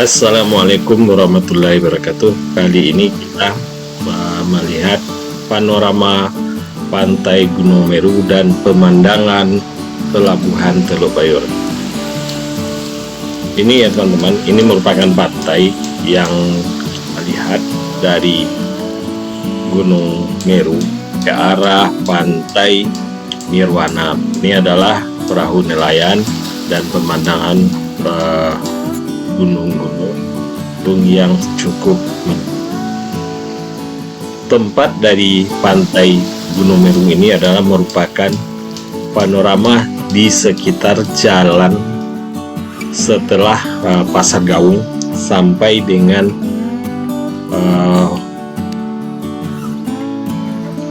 Assalamualaikum warahmatullahi wabarakatuh. Kali ini kita melihat panorama pantai Gunung Meru dan pemandangan pelabuhan Teluk Bayur. Ini ya teman-teman, ini merupakan pantai yang kita lihat dari Gunung Meru ke arah pantai Nirwana. Ini adalah perahu nelayan dan pemandangan gunung-gunung yang cukup tempat dari pantai Gunung Meru ini adalah merupakan panorama di sekitar jalan setelah Pasar Gaung sampai dengan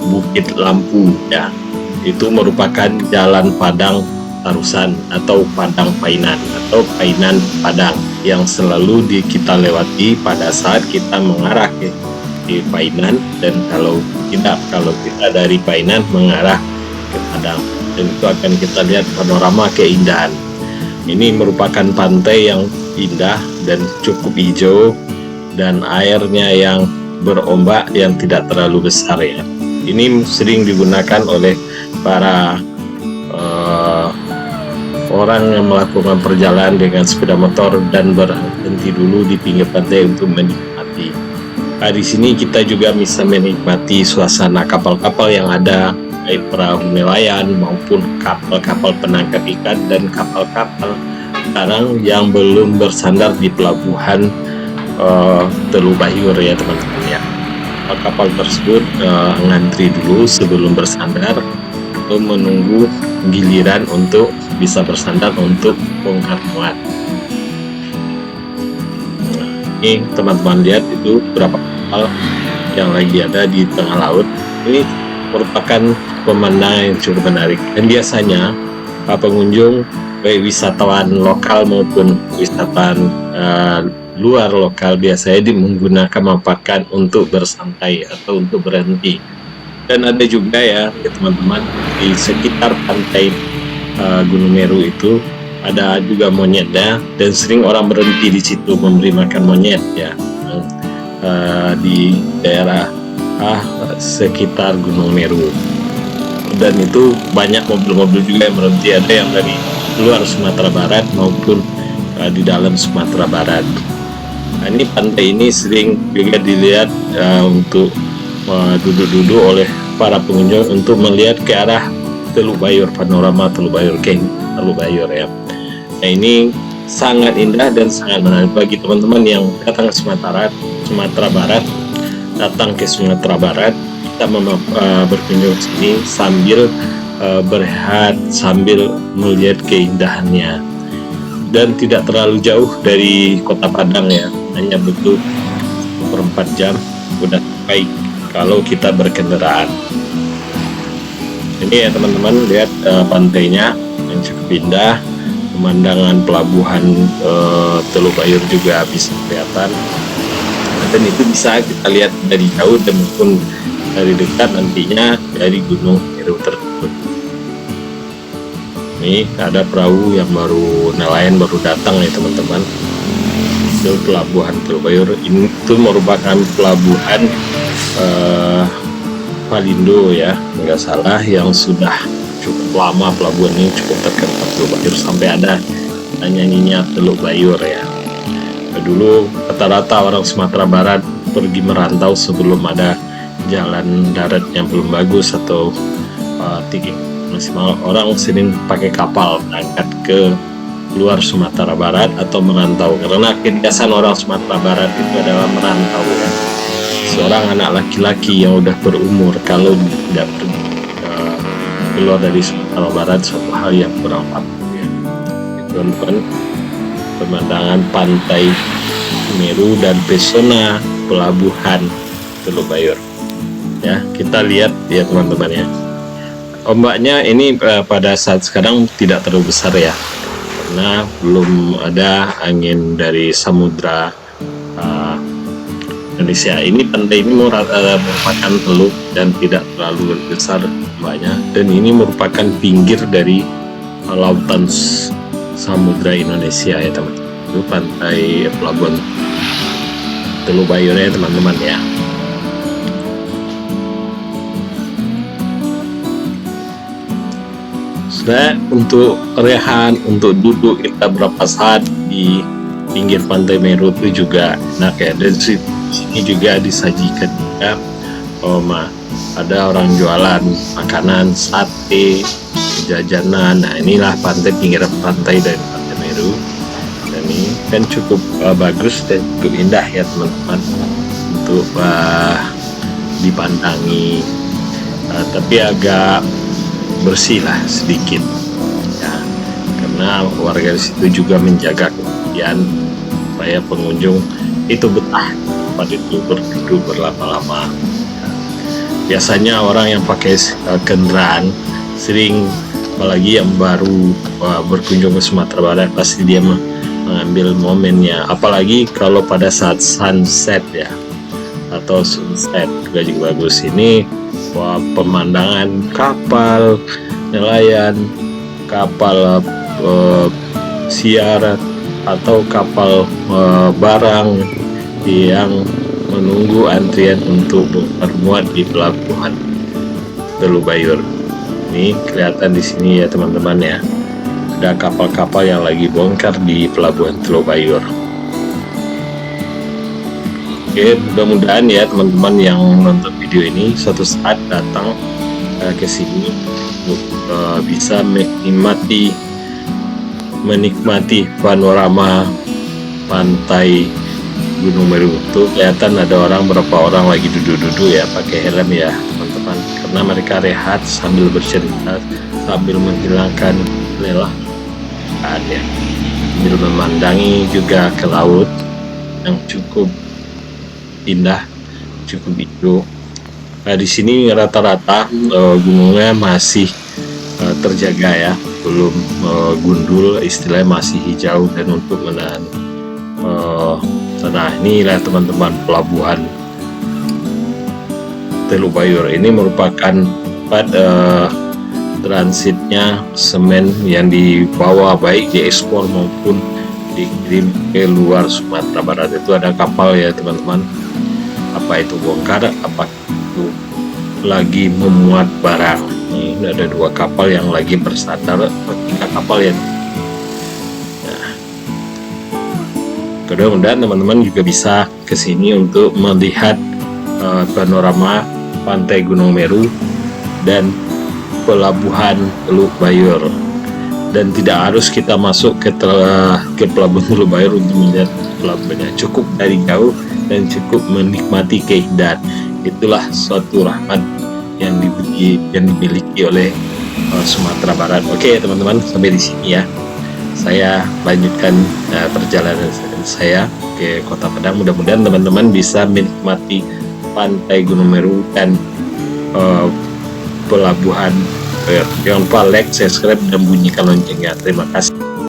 Bukit Lampu ya. Itu merupakan jalan Padang Tarusan atau Padang Painan atau Painan Padang yang selalu kita lewati pada saat kita mengarah ke Painan, dan kalau kita dari Painan mengarah ke Padang, dan itu akan kita lihat panorama keindahan. Ini merupakan pantai yang indah dan cukup hijau dan airnya yang berombak yang tidak terlalu besar ya. Ini sering digunakan oleh para orang yang melakukan perjalanan dengan sepeda motor dan berhenti dulu di pinggir pantai untuk menikmati. Di sini kita juga bisa menikmati suasana kapal-kapal yang ada, baik perahu nelayan maupun kapal-kapal penangkap ikan dan kapal-kapal sekarang yang belum bersandar di pelabuhan Teluk Bayur ya teman-teman ya. Kapal tersebut ngantri dulu sebelum bersandar atau menunggu giliran untuk bisa bersandar untuk bongkar muat. Ini teman-teman lihat itu berapa kapal yang lagi ada di tengah laut. Ini merupakan pemandangan yang cukup menarik, dan biasanya pengunjung baik wisatawan lokal maupun wisatawan luar lokal biasanya menggunakan manfaatkan untuk bersantai atau untuk berhenti. Dan ada juga ya teman-teman di sekitar pantai Gunung Meru itu ada juga monyetnya, dan sering orang berhenti di situ memberi makan monyet ya di daerah sekitar Gunung Meru. Dan itu banyak mobil-mobil juga yang berhenti, ada yang dari luar Sumatera Barat maupun di dalam Sumatera Barat. Nah, ini pantai ini sering juga dilihat untuk duduk-duduk oleh para pengunjung untuk melihat ke arah Teluk Bayur, panorama Teluk Bayur, Teluk Bayur ya. Nah, ini sangat indah dan sangat menarik bagi teman-teman yang datang ke Sumatera Barat, kita berkunjung sini sambil berehat, sambil melihat keindahannya, dan tidak terlalu jauh dari Kota Padang ya, hanya butuh 4 jam udah sampai kalau kita berkendaraan. Ini ya teman-teman, lihat pantainya yang cukup indah, pemandangan pelabuhan Teluk Bayur juga bisa kelihatan, dan itu bisa kita lihat dari jauh dan maupun dari dekat nantinya dari Gunung Meru tersebut. Ini ada perahu yang nelayan baru datang ya teman-teman, ke pelabuhan Teluk Bayur. Ini itu merupakan pelabuhan Palindo ya, nggak salah, yang sudah cukup lama. Pelabuhan ini cukup terkenal Teluk Bayur, sampai ada nyanyinya Teluk Bayur ya. Dulu rata-rata orang Sumatera Barat pergi merantau sebelum ada jalan darat yang belum bagus atau tinggi maksimal, orang sering pakai kapal berangkat ke luar Sumatera Barat atau merantau, karena kebiasaan orang Sumatera Barat itu adalah merantau ya. Seorang anak laki-laki yang udah berumur kalau tidak pergi keluar dari Sumatera Barat, suatu hal yang kurang patut ya. Teman-teman, pemandangan pantai Meru dan pesona pelabuhan Teluk Bayur ya, kita lihat ya teman-teman ya. Ombaknya ini pada saat sekarang tidak terlalu besar ya, karena belum ada angin dari samudra Indonesia. Ini pantai ini merupakan teluk dan tidak terlalu besar ombaknya, dan ini merupakan pinggir dari lautan samudra Indonesia ya teman-teman. itu pantai Pelabuhan Teluk Bayur ya teman-teman ya. Sudah, untuk rehat, untuk duduk kita berapa saat di pinggir pantai Meru itu juga enak ya. Dan di sini juga disajikan juga ada orang jualan makanan, sate, jajanan. Nah, inilah pantai, pinggiran pantai dari Pantai Meru. Dan ini kan cukup bagus dan cukup indah ya teman-teman untuk dipandangi, tapi agak bersih lah sedikit ya, karena warga di situ juga menjaga kebersihan supaya pengunjung itu betah pada itu berduduk berlama-lama. Biasanya orang yang pakai kendaraan sering, apalagi yang baru berkunjung ke Sumatera Barat, pasti dia mengambil momennya, apalagi kalau pada saat sunset ya atau sunset juga bagus. Ini pemandangan kapal nelayan, kapal siar atau kapal barang yang menunggu antrian untuk bermuat di Pelabuhan Teluk Bayur. Ini kelihatan di sini ya teman-teman ya, ada kapal-kapal yang lagi bongkar di Pelabuhan Teluk Bayur. Oke, mudah-mudahan ya teman-teman yang nonton video ini suatu saat datang ke sini untuk bisa menikmati panorama pantai Gunung Meru. Tuh kelihatan ada berapa orang lagi duduk-duduk ya, pakai helm ya teman-teman, karena mereka rehat sambil bercerita, sambil menghilangkan lelah ya, sambil memandangi juga ke laut yang cukup indah, cukup hijau. Nah, di sini rata-rata gunungnya masih terjaga ya, belum gundul, istilahnya masih hijau dan untuk menahan tanah. Inilah teman-teman Pelabuhan Teluk Bayur. Ini merupakan tempat transitnya semen yang dibawa baik diekspor maupun dikirim ke luar Sumatera Barat. Itu ada kapal ya teman-teman, apa itu bongkar, apa itu lagi memuat barang. Ini ada 2 kapal yang lagi bersandar, 3 kapal ya. Nah, mudah-mudahan teman-teman juga bisa ke sini untuk melihat panorama pantai Gunung Meru dan Pelabuhan Teluk Bayur. Dan tidak harus kita masuk ke Pelabuhan Teluk Bayur untuk melihat pelabuhannya, cukup dari jauh dan cukup menikmati keindahan. Itulah suatu rahmat yang dimiliki oleh Sumatera Barat. Oke teman-teman, sampai di sini ya saya lanjutkan perjalanan saya ke Kota Padang. Mudah-mudahan teman-teman bisa menikmati pantai Gunung Meru dan Pelabuhan. Jangan lupa like, subscribe, dan bunyikan loncengnya. Terima kasih.